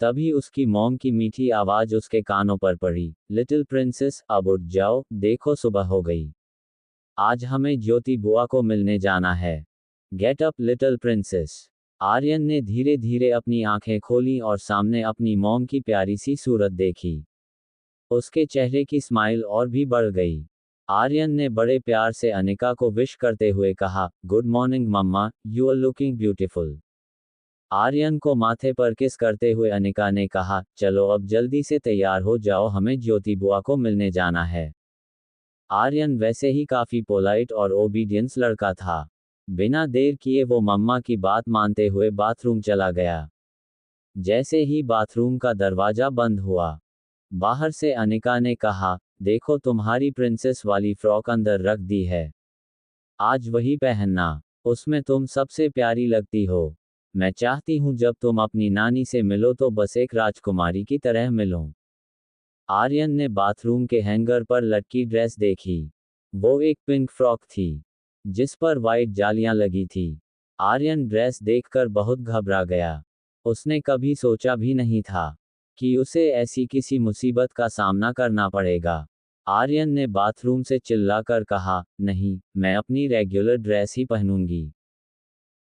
तभी उसकी मॉम की मीठी आवाज उसके कानों पर पड़ी, लिटिल प्रिंसेस, अब उठ जाओ, देखो सुबह हो गई। आज हमें ज्योति बुआ को मिलने जाना है। Get up little princess. Aryan ने धीरे धीरे अपनी आंखें खोलीं और सामने अपनी मॉम की प्यारी सी सूरत देखी। उसके चेहरे की स्माइल और भी बढ़ गई। आर्यन ने बड़े प्यार से अनिका को विश करते हुए कहा, good morning mamma, you are looking beautiful. Aryan को माथे पर किस करते हुए अनिका ने कहा, चलो अब जल्दी से तैयार हो जाओ, हमें ज्योति बुआ को मिलने जाना है। आर्यन वैसे ही काफी पोलाइट और ओबीडियंस लड़का था। बिना देर किए वो मम्मा की बात मानते हुए बाथरूम चला गया। जैसे ही बाथरूम का दरवाजा बंद हुआ, बाहर से अनिका ने कहा, देखो तुम्हारी प्रिंसेस वाली फ्रॉक अंदर रख दी है। आज वही पहनना, उसमें तुम सबसे प्यारी लगती हो। मैं चाहती हूं जब तुम अपनी नानी से मिलो तो बस एक राजकुमारी की तरह मिलो। आर्यन ने बाथरूम के हैंगर पर लटकी ड्रेस देखी। वो एक पिंक फ्रॉक थी, जिस पर वाइट जालियां लगी थी। आर्यन ड्रेस देखकर बहुत घबरा गया। उसने कभी सोचा भी नहीं था कि उसे ऐसी किसी मुसीबत का सामना करना पड़ेगा। आर्यन ने बाथरूम से चिल्लाकर कहा, नहीं, मैं अपनी रेगुलर ड्रेस ही पहनूंगी।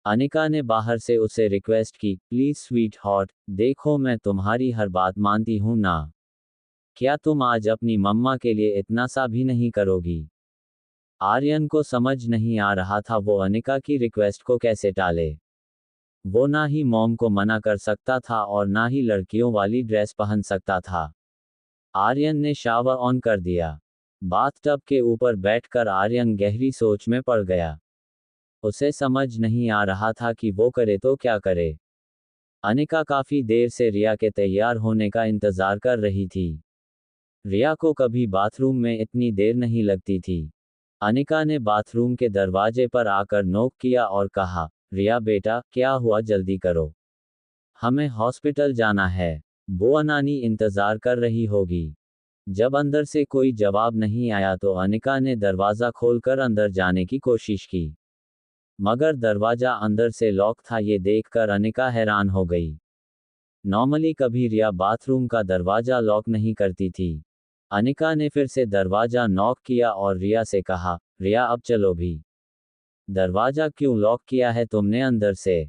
अनिका ने बाहर से उसे रिक्वेस्ट की, प्लीज स्वीट हॉट, देखो मैं तुम्हारी हर बात मानती हूं ना। क्या तुम आज अपनी मम्मा के लिए इतना सा भी नहीं करोगी? आर्यन को समझ नहीं आ रहा था वो अनिका की रिक्वेस्ट को कैसे टाले। वो ना ही मॉम को मना कर सकता था और ना ही लड़कियों वाली ड्रेस पहन सकता था। आर्यन ने शावर ऑन कर दिया। बाथटब के ऊपर बैठकर आर्यन गहरी सोच में पड़ गया। उसे समझ नहीं आ रहा था कि वो करे तो क्या करे। अनिका काफी देर से रिया के तैयार होने का इंतजार कर रही थी। रिया को कभी बाथरूम में इतनी देर नहीं लगती थी। अनिका ने बाथरूम के दरवाजे पर आकर नॉक किया और कहा, रिया बेटा, क्या हुआ, जल्दी करो, हमें हॉस्पिटल जाना है। बुआ नानी इंतजार कर रही होगी। जब अंदर से कोई जवाब नहीं आया तो अनिका ने दरवाज़ा खोलकर अंदर जाने की कोशिश की, मगर दरवाज़ा अंदर से लॉक था। ये देखकर अनिका हैरान हो गई। नॉर्मली कभी रिया बाथरूम का दरवाज़ा लॉक नहीं करती थी। अनिका ने फिर से दरवाज़ा नॉक किया और रिया से कहा, रिया अब चलो भी। दरवाज़ा क्यों लॉक किया है तुमने अंदर से?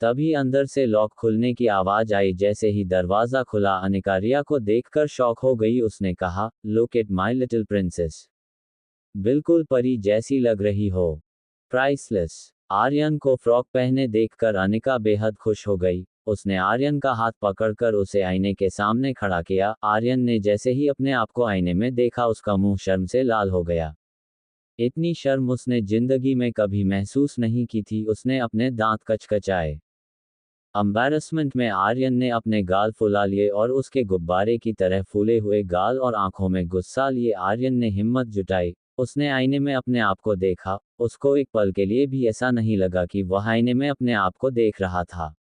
तभी अंदर से लॉक खुलने की आवाज़ आई। जैसे ही दरवाज़ा खुला अनिका रिया को देखकर शॉक हो गई। उसने कहा, look at my little princess, बिल्कुल परी जैसी लग रही हो, प्राइसलेस। आर्यन को फ्रॉक पहने देखकर अनिका बेहद खुश हो गई। उसने आर्यन का हाथ पकड़कर उसे आईने के सामने खड़ा किया। आर्यन ने जैसे ही अपने आप को आईने में देखा उसका मुंह शर्म से लाल हो गया। इतनी शर्म उसने जिंदगी में कभी महसूस नहीं की थी। उसने अपने दांत कचकचाए। एम्बैरसमेंट में आर्यन ने अपने गाल फुला लिए और उसके गुब्बारे की तरह फूले हुए गाल और आंखों में गुस्सा लिए आर्यन ने हिम्मत जुटाई। उसने आईने में अपने आप को देखा। उसको एक पल के लिए भी ऐसा नहीं लगा कि वह आईने में अपने आप को देख रहा था।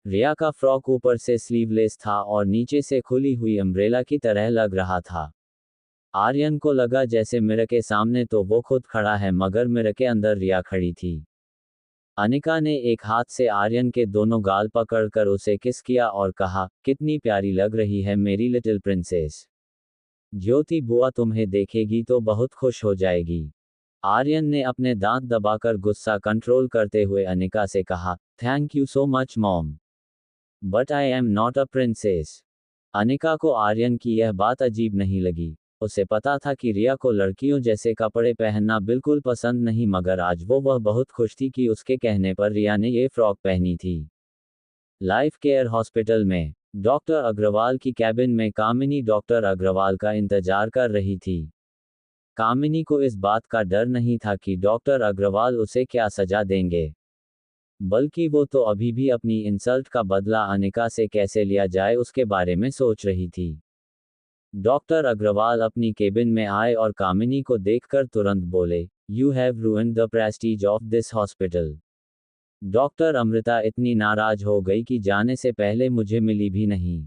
रिया का फ्रॉक ऊपर से स्लीवलेस था और नीचे से खुली हुई अम्ब्रेला की तरह लग रहा था। आर्यन को लगा जैसे मिरर के सामने तो वो खुद खड़ा है, मगर मिरर के अंदर रिया खड़ी थी। अनिका ने एक हाथ से आर्यन के दोनों गाल पकड़कर उसे किस किया और कहा, कितनी प्यारी लग रही है मेरी लिटिल प्रिंसेस। ज्योति बुआ तुम्हें देखेगी तो बहुत खुश हो जाएगी। आर्यन ने अपने दांत दबाकर गुस्सा कंट्रोल करते हुए अनिका से कहा, thank you so much mom, but I am not a princess. Anika को आर्यन की यह बात अजीब नहीं लगी। उसे पता था कि रिया को लड़कियों जैसे कपड़े पहनना बिल्कुल पसंद नहीं, मगर आज वह बहुत खुश थी कि उसके कहने पर रिया ने ये फ्रॉक पहनी थी। लाइफ केयर हॉस्पिटल में डॉक्टर अग्रवाल की कैबिन में कामिनी डॉक्टर अग्रवाल का इंतजार कर रही थी। कामिनी को इस बात का डर नहीं था कि डॉक्टर अग्रवाल उसे क्या सजा देंगे, बल्कि वो तो अभी भी अपनी इंसल्ट का बदला अनिका से कैसे लिया जाए उसके बारे में सोच रही थी। डॉक्टर अग्रवाल अपनी केबिन में आए और कामिनी को देखकर तुरंत बोले, you have ruined the Prestige of this hospital. Doctor Amrita इतनी नाराज हो गई कि जाने से पहले मुझे मिली भी नहीं।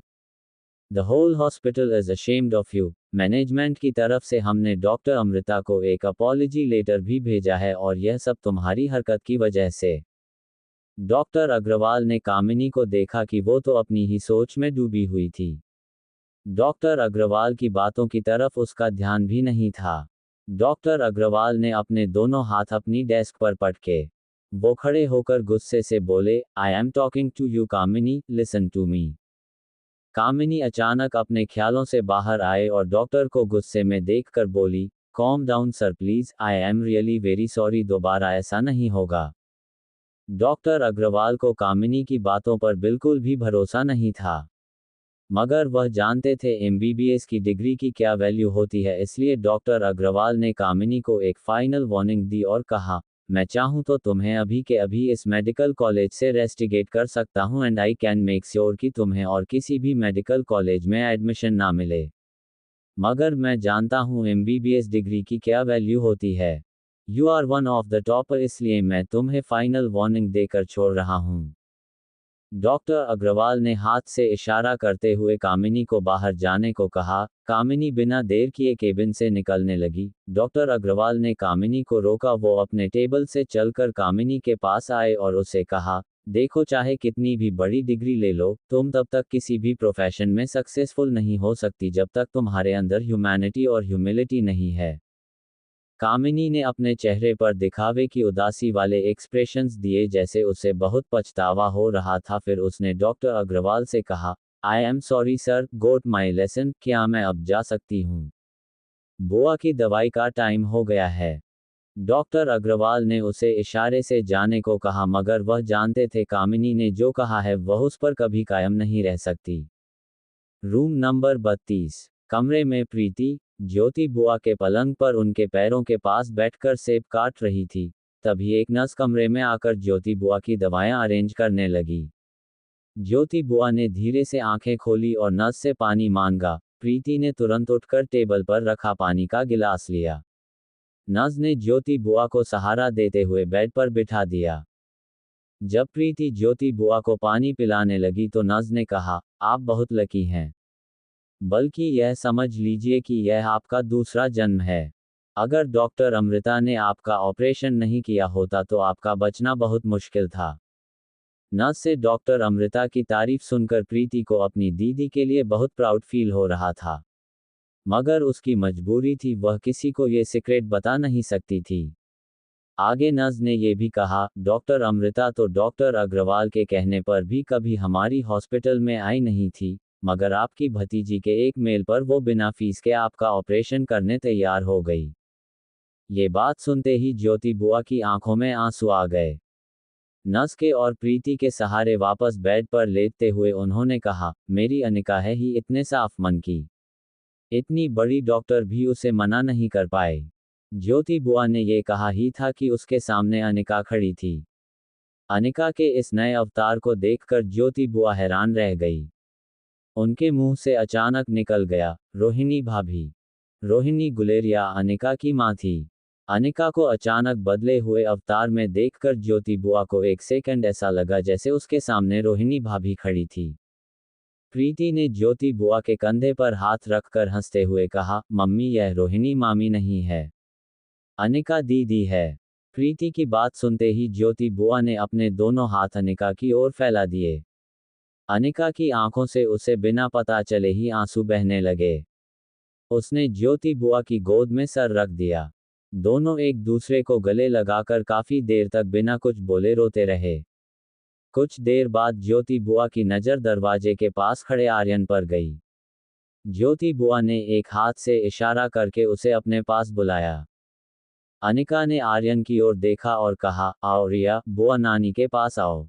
The whole hospital is ashamed of you. Management की तरफ से हमने डॉक्टर अमृता को एक अपॉलजी लेटर भी भेजा है और यह सब तुम्हारी हरकत की वजह से। डॉक्टर अग्रवाल ने कामिनी को देखा कि वो तो अपनी ही सोच में डूबी हुई थी। डॉक्टर अग्रवाल की बातों की तरफ उसका ध्यान भी नहीं था। डॉक्टर अग्रवाल ने अपने दोनों हाथ अपनी डेस्क पर पटके वो खड़े होकर गुस्से से बोले, I am talking to you Kamini, listen to me. Kamini अचानक अपने ख्यालों से बाहर आए और डॉक्टर को गुस्से में देखकर बोली, calm down sir please, I am really very sorry, दोबारा ऐसा नहीं होगा। डॉक्टर अग्रवाल को कामिनी की बातों पर बिल्कुल भी भरोसा नहीं था, मगर वह जानते थे एमबीबीएस की डिग्री की क्या वैल्यू होती है। इसलिए डॉक्टर अग्रवाल ने कामिनी को एक फाइनल वार्निंग दी और कहा, मैं चाहूँ तो तुम्हें अभी के अभी इस मेडिकल कॉलेज से रेस्टिगेट कर सकता हूँ and I can make sure कि तुम्हें और किसी भी मेडिकल कॉलेज में एडमिशन ना मिले। मगर मैं जानता हूँ एमबीबीएस डिग्री की क्या वैल्यू होती है। You are one of the topper, इसलिए मैं तुम्हें फाइनल वार्निंग देकर छोड़ रहा हूँ। डॉक्टर अग्रवाल ने हाथ से इशारा करते हुए कामिनी को बाहर जाने को कहा। कामिनी बिना देर किए केबिन से निकलने लगी। डॉक्टर अग्रवाल ने कामिनी को रोका। वो अपने टेबल से चलकर कामिनी के पास आए और उसे कहा, देखो, चाहे कितनी भी बड़ी डिग्री ले लो, तुम तब तक किसी भी प्रोफेशन में सक्सेसफुल नहीं हो सकती जब तक तुम्हारे अंदर ह्यूमैनिटी और ह्यूमिलिटी नहीं है। कामिनी ने अपने चेहरे पर दिखावे की उदासी वाले एक्सप्रेशंस दिए जैसे उसे बहुत पछतावा हो रहा था। फिर उसने डॉक्टर अग्रवाल से कहा, I am sorry sir, got my lesson, क्या मैं अब जा सकती हूँ? बुआ की दवाई का टाइम हो गया है। डॉक्टर अग्रवाल ने उसे इशारे से जाने को कहा, मगर वह जानते थे कामिनी ने जो कहा है वह उस पर कभी कायम नहीं रह सकती। रूम नंबर 32 कमरे में प्रीति, ज्योति बुआ के पलंग पर उनके पैरों के पास बैठकर सेब काट रही थी। तभी एक नर्स कमरे में आकर ज्योति बुआ की दवाएं अरेंज करने लगी। ज्योति बुआ ने धीरे से आंखें खोली और नस से पानी मांगा। प्रीति ने तुरंत उठकर टेबल पर रखा पानी का गिलास लिया। नज ने ज्योति बुआ को सहारा देते हुए बेड पर बिठा दिया। जब प्रीति ज्योति बुआ को पानी पिलाने लगी तो नज ने कहा, आप बहुत लकी हैं। बल्कि यह समझ लीजिए कि यह आपका दूसरा जन्म है। अगर डॉक्टर अमृता ने आपका ऑपरेशन नहीं किया होता तो आपका बचना बहुत मुश्किल था। नज से डॉक्टर अमृता की तारीफ सुनकर प्रीति को अपनी दीदी के लिए बहुत प्राउड फील हो रहा था। मगर उसकी मजबूरी थी, वह किसी को ये सीक्रेट बता नहीं सकती थी। आगे नज ने ये भी कहा, डॉक्टर अमृता तो डॉक्टर अग्रवाल के कहने पर भी कभी हमारी हॉस्पिटल में आई नहीं थी, मगर आपकी भतीजी के एक मेल पर वो बिना फीस के आपका ऑपरेशन करने तैयार हो गई। ये बात सुनते ही ज्योति बुआ की आंखों में आंसू आ गए। नज के और प्रीति के सहारे वापस बेड पर लेटते हुए उन्होंने कहा, मेरी अनिका है ही इतने साफ मन की, इतनी बड़ी डॉक्टर भी उसे मना नहीं कर पाए। ज्योति बुआ ने ये कहा ही था कि उसके सामने अनिका खड़ी थी। अनिका के इस नए अवतार को देखकर ज्योति बुआ हैरान रह गई। उनके मुंह से अचानक निकल गया, रोहिणी भाभी। रोहिणी गुलेरिया अनिका की मां थी। अनिका को अचानक बदले हुए अवतार में देखकर ज्योति बुआ को एक सेकंड ऐसा लगा जैसे उसके सामने रोहिणी भाभी खड़ी थी। प्रीति ने ज्योति बुआ के कंधे पर हाथ रखकर हंसते हुए कहा, मम्मी यह रोहिणी मामी नहीं है, अनिका दीदी है। प्रीति की बात सुनते ही ज्योति बुआ ने अपने दोनों हाथ अनिका की ओर फैला दिए। अनिका की आंखों से उसे बिना पता चले ही आंसू बहने लगे। उसने ज्योति बुआ की गोद में सर रख दिया। दोनों एक दूसरे को गले लगाकर काफी देर तक बिना कुछ बोले रोते रहे। कुछ देर बाद ज्योति बुआ की नजर दरवाजे के पास खड़े आर्यन पर गई। ज्योति बुआ ने एक हाथ से इशारा करके उसे अपने पास बुलाया। अनिका ने आर्यन की ओर देखा और कहा, आओ रिया, बुआ नानी के पास आओ।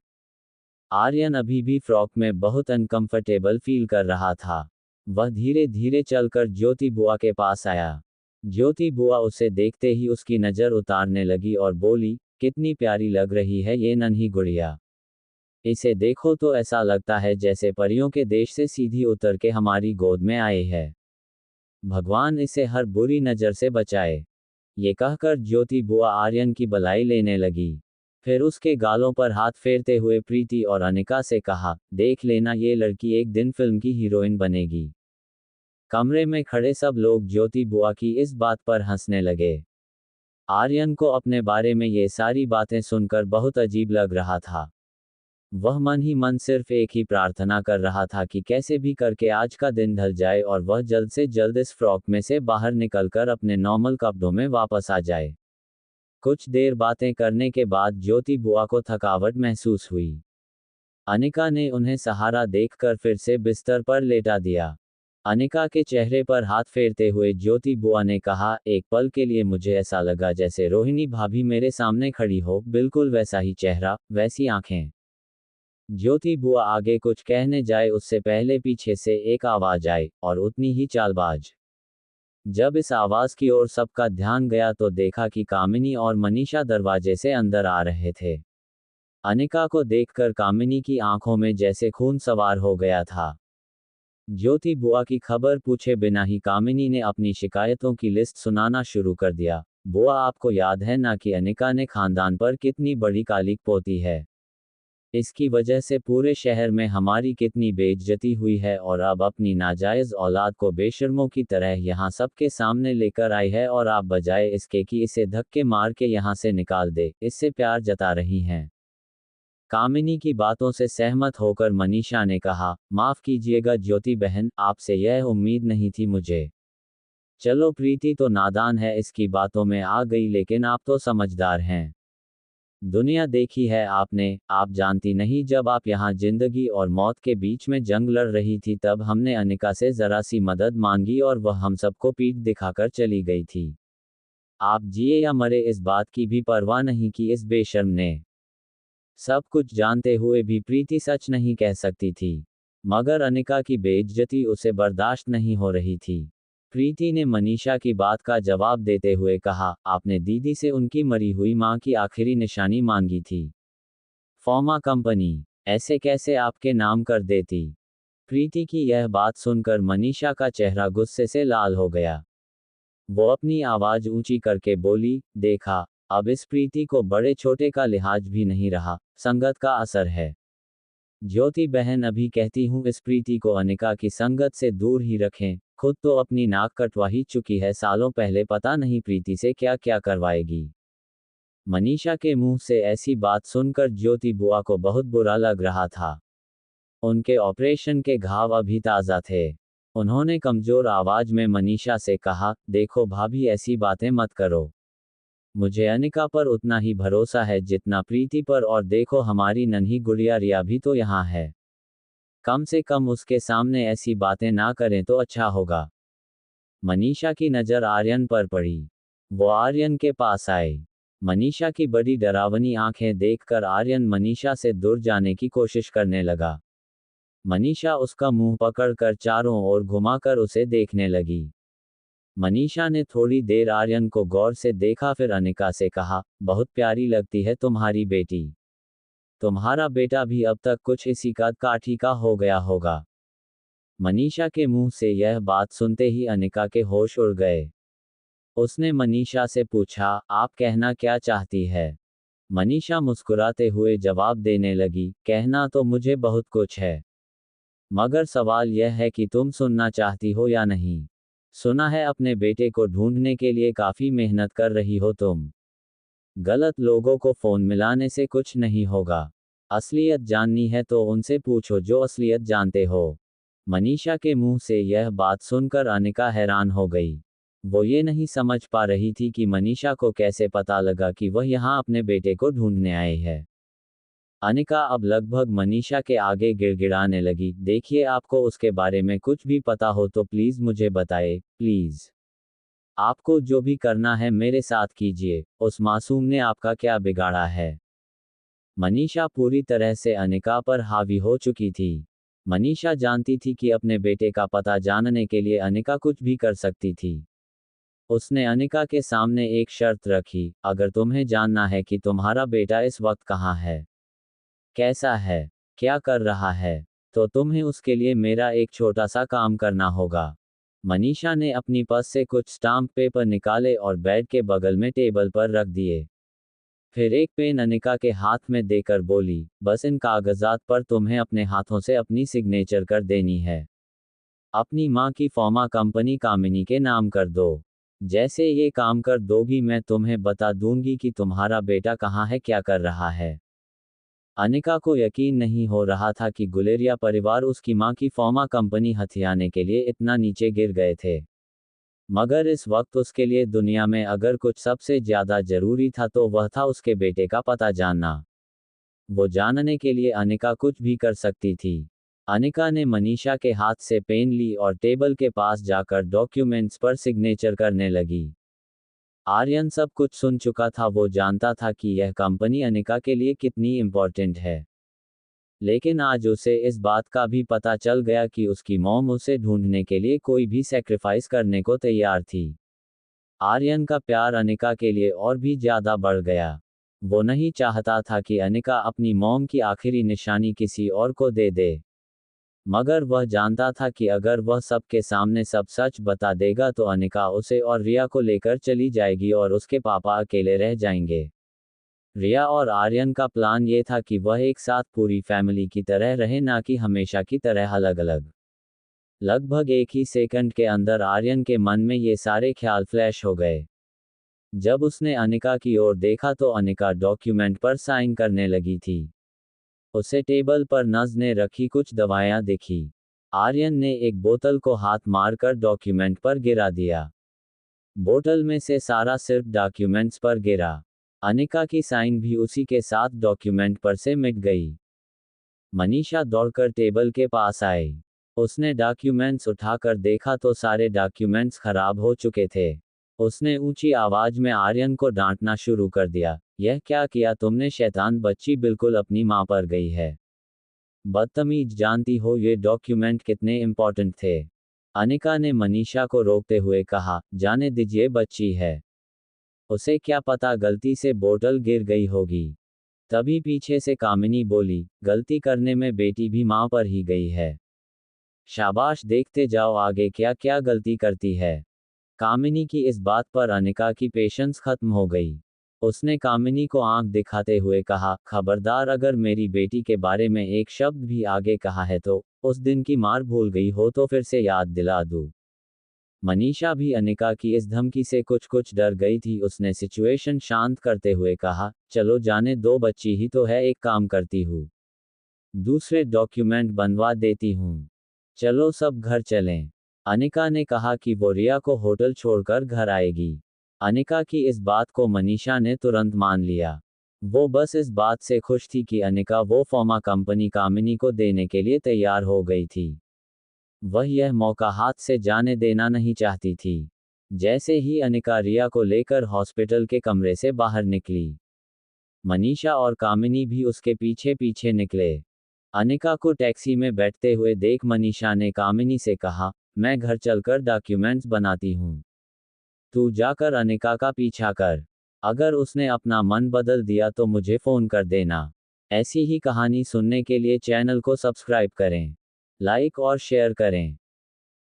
आर्यन अभी भी फ्रॉक में बहुत अनकंफर्टेबल फील कर रहा था। वह धीरे धीरे चलकर ज्योति बुआ के पास आया। ज्योति बुआ उसे देखते ही उसकी नज़र उतारने लगी और बोली, कितनी प्यारी लग रही है ये नन्ही गुड़िया। इसे देखो तो ऐसा लगता है जैसे परियों के देश से सीधी उतर के हमारी गोद में आए है। भगवान इसे हर बुरी नज़र से बचाए। ये कहकर ज्योति बुआ आर्यन की बलाई लेने लगी। फिर उसके गालों पर हाथ फेरते हुए प्रीति और अनिका से कहा, देख लेना ये लड़की एक दिन फिल्म की हीरोइन बनेगी। कमरे में खड़े सब लोग ज्योति बुआ की इस बात पर हंसने लगे। आर्यन को अपने बारे में ये सारी बातें सुनकर बहुत अजीब लग रहा था। वह मन ही मन सिर्फ एक ही प्रार्थना कर रहा था कि कैसे भी करके आज का दिन ढल जाए और वह जल्द से जल्द इस फ्रॉक में से बाहर निकलकर अपने नॉर्मल कपड़ों में वापस आ जाए। कुछ देर बातें करने के बाद ज्योति बुआ को थकावट महसूस हुई। अनिका ने उन्हें सहारा देखकर फिर से बिस्तर पर लेटा दिया। अनिका के चेहरे पर हाथ फेरते हुए ज्योति बुआ ने कहा, एक पल के लिए मुझे ऐसा लगा जैसे रोहिणी भाभी मेरे सामने खड़ी हो, बिल्कुल वैसा ही चेहरा, वैसी आंखें। ज्योति बुआ आगे कुछ कहने जाए उससे पहले पीछे से एक आवाज आई, और उतनी ही चालबाज। जब इस आवाज की ओर सबका ध्यान गया तो देखा कि कामिनी और मनीषा दरवाजे से अंदर आ रहे थे। अनिका को देखकर कामिनी की आंखों में जैसे खून सवार हो गया था। ज्योति बुआ की खबर पूछे बिना ही कामिनी ने अपनी शिकायतों की लिस्ट सुनाना शुरू कर दिया। बुआ, आपको याद है ना कि अनिका ने खानदान पर कितनी बड़ी कालिक पोती है। इसकी वजह से पूरे शहर में हमारी कितनी बेइज्जती हुई है और अब अपनी नाजायज औलाद को बेशर्मों की तरह यहाँ सबके सामने लेकर आई है और आप बजाय इसके कि इसे धक्के मार के यहाँ से निकाल दे, इससे प्यार जता रही हैं। कामिनी की बातों से सहमत होकर मनीषा ने कहा, माफ कीजिएगा ज्योति बहन, आपसे यह उम्मीद नहीं थी मुझे। चलो प्रीति तो नादान है, इसकी बातों में आ गई, लेकिन आप तो समझदार हैं। दुनिया देखी है आपने, आप जानती नहीं जब आप यहाँ जिंदगी और मौत के बीच में जंग लड़ रही थी तब हमने अनिका से जरा सी मदद मांगी और वह हम सबको पीठ दिखाकर चली गई थी। आप जिए या मरे इस बात की भी परवाह नहीं की इस बेशर्म ने। सब कुछ जानते हुए भी प्रीति सच नहीं कह सकती थी, मगर अनिका की बेइज्जती उसे बर्दाश्त नहीं हो रही थी। प्रीति ने मनीषा की बात का जवाब देते हुए कहा, आपने दीदी से उनकी मरी हुई मां की आखिरी निशानी मांगी थी। फॉर्मा कंपनी। ऐसे कैसे आपके नाम कर देती। प्रीति की यह बात सुनकर मनीषा का चेहरा गुस्से से लाल हो गया। वो अपनी आवाज ऊंची करके बोली, देखा, अब इस प्रीति को बड़े छोटे का लिहाज भी नहीं रहा, संगत का असर है। ज्योति बहन, अभी कहती हूँ इस प्रीति को अनिका की संगत से दूर ही रखें, खुद तो अपनी नाक कटवा ही चुकी है, सालों पहले पता नहीं प्रीति से क्या क्या करवाएगी। मनीषा के मुंह से ऐसी बात सुनकर ज्योति बुआ को बहुत बुरा लग रहा था। उनके ऑपरेशन के घाव अभी ताज़ा थे। उन्होंने कमजोर आवाज में मनीषा से कहा, देखो भाभी, ऐसी बातें मत करो। मुझे अनिका पर उतना ही भरोसा है जितना प्रीति पर, और देखो हमारी नन्ही गुड़िया रिया भी तो यहाँ है। कम से कम उसके सामने ऐसी बातें ना करें तो अच्छा होगा। मनीषा की नज़र आर्यन पर पड़ी। वो आर्यन के पास आए। मनीषा की बड़ी डरावनी आंखें देखकर आर्यन मनीषा से दूर जाने की कोशिश करने लगा। मनीषा उसका मुंह पकड़कर चारों ओर घुमाकर उसे देखने लगी। मनीषा ने थोड़ी देर आर्यन को गौर से देखा, फिर अनिका से कहा, बहुत प्यारी लगती है तुम्हारी बेटी। तुम्हारा बेटा भी अब तक कुछ इसी का काठी का हो गया होगा। मनीषा के मुंह से यह बात सुनते ही अनिका के होश उड़ गए। उसने मनीषा से पूछा, आप कहना क्या चाहती है। मनीषा मुस्कुराते हुए जवाब देने लगी, कहना तो मुझे बहुत कुछ है, मगर सवाल यह है कि तुम सुनना चाहती हो या नहीं। सुना है अपने बेटे को ढूंढने के लिए काफी मेहनत कर रही हो तुम। गलत लोगों को फोन मिलाने से कुछ नहीं होगा। असलियत जाननी है तो उनसे पूछो जो असलियत जानते हो। मनीषा के मुंह से यह बात सुनकर अनिका हैरान हो गई। वो ये नहीं समझ पा रही थी कि मनीषा को कैसे पता लगा कि वह यहाँ अपने बेटे को ढूंढने आए है। अनिका अब लगभग मनीषा के आगे गिड़गिड़ाने लगी, देखिए, आपको उसके बारे में कुछ भी पता हो तो प्लीज मुझे बताए, प्लीज। आपको जो भी करना है मेरे साथ कीजिए, उस मासूम ने आपका क्या बिगाड़ा है। मनीषा पूरी तरह से अनिका पर हावी हो चुकी थी। मनीषा जानती थी कि अपने बेटे का पता जानने के लिए अनिका कुछ भी कर सकती थी। उसने अनिका के सामने एक शर्त रखी, अगर तुम्हें जानना है कि तुम्हारा बेटा इस वक्त कहाँ है, कैसा है, क्या कर रहा है, तो तुम्हें उसके लिए मेरा एक छोटा सा काम करना होगा। मनीषा ने अपनी पर्स से कुछ स्टाम्प पेपर निकाले और बेड के बगल में टेबल पर रख दिए। फिर एक पेन अनिका के हाथ में देकर बोली, बस इन कागजात पर तुम्हें अपने हाथों से अपनी सिग्नेचर कर देनी है। अपनी माँ की फॉर्मा कंपनी कामिनी के नाम कर दो। जैसे ये काम कर दोगी मैं तुम्हें बता दूंगी कि तुम्हारा बेटा कहाँ है, क्या कर रहा है। अनिका को यकीन नहीं हो रहा था कि गुलेरिया परिवार उसकी मां की फॉर्मा कंपनी हथियाने के लिए इतना नीचे गिर गए थे। मगर इस वक्त उसके लिए दुनिया में अगर कुछ सबसे ज्यादा जरूरी था तो वह था उसके बेटे का पता जानना। वो जानने के लिए अनिका कुछ भी कर सकती थी। अनिका ने मनीषा के हाथ से पेन ली और टेबल के पास जाकर डॉक्यूमेंट्स पर सिग्नेचर करने लगी। आर्यन सब कुछ सुन चुका था, वो जानता था कि यह कंपनी अनिका के लिए कितनी इम्पोर्टेंट है। लेकिन आज उसे इस बात का भी पता चल गया कि उसकी मॉम उसे ढूंढने के लिए कोई भी सैक्रिफाइस करने को तैयार थी। आर्यन का प्यार अनिका के लिए और भी ज्यादा बढ़ गया। वो नहीं चाहता था कि अनिका अपनी मॉम की आखिरी निशानी किसी और को दे दे। मगर वह जानता था कि अगर वह सबके सामने सब सच बता देगा तो अनिका उसे और रिया को लेकर चली जाएगी और उसके पापा अकेले रह जाएंगे। रिया और आर्यन का प्लान ये था कि वह एक साथ पूरी फैमिली की तरह रहे, ना कि हमेशा की तरह अलग अलग। लगभग एक ही सेकंड के अंदर आर्यन के मन में ये सारे ख्याल फ्लैश हो गए। जब उसने अनिका की ओर देखा तो अनिका डॉक्यूमेंट पर साइन करने लगी थी। उसे टेबल पर नज ने रखी कुछ दवाएं दिखी। आर्यन ने एक बोतल को हाथ मारकर डॉक्यूमेंट पर गिरा दिया। बोतल में से सारा सिर्फ डॉक्यूमेंट्स पर गिरा। अनिका की साइन भी उसी के साथ डॉक्यूमेंट पर से मिट गई। मनीषा दौड़कर टेबल के पास आई। उसने डॉक्यूमेंट्स उठाकर देखा तो सारे डॉक्यूमेंट्स खराब हो चुके थे। उसने ऊंची आवाज में आर्यन को डांटना शुरू कर दिया, यह क्या किया तुमने शैतान बच्ची, बिल्कुल अपनी मां पर गई है। बदतमीज, जानती हो ये डॉक्यूमेंट कितने इंपॉर्टेंट थे। अनिका ने मनीषा को रोकते हुए कहा, जाने दीजिए, बच्ची है, उसे क्या पता गलती से बोतल गिर गई होगी। तभी पीछे से कामिनी बोली, गलती करने में बेटी भी माँ पर ही गई है। शाबाश, देखते जाओ आगे क्या क्या गलती करती है। कामिनी की इस बात पर अनिका की पेशेंस खत्म हो गई। उसने कामिनी को आंख दिखाते हुए कहा, खबरदार, अगर मेरी बेटी के बारे में एक शब्द भी आगे कहा है तो उस दिन की मार भूल गई हो तो फिर से याद दिला दूं। मनीषा भी अनिका की इस धमकी से कुछ कुछ डर गई थी। उसने सिचुएशन शांत करते हुए कहा, चलो जाने दो, बच्ची ही तो है, एक काम करती हूँ, दूसरे डॉक्यूमेंट बनवा देती हूँ। चलो सब घर चलें। अनिका ने कहा कि वो रिया को होटल छोड़कर घर आएगी। अनिका की इस बात को मनीषा ने तुरंत मान लिया। वो बस इस बात से खुश थी कि अनिका वो फॉर्मा कंपनी कामिनी को देने के लिए तैयार हो गई थी। वह यह मौका हाथ से जाने देना नहीं चाहती थी। जैसे ही अनिका रिया को लेकर हॉस्पिटल के कमरे से बाहर निकली, मनीषा और कामिनी भी उसके पीछे पीछे निकले। अनिका को टैक्सी में बैठते हुए देख मनीषा ने कामिनी से कहा, मैं घर चलकर डॉक्यूमेंट्स बनाती हूँ, तू जाकर अनिका का पीछा कर। अगर उसने अपना मन बदल दिया तो मुझे फ़ोन कर देना। ऐसी ही कहानी सुनने के लिए चैनल को सब्सक्राइब करें, लाइक और शेयर करें।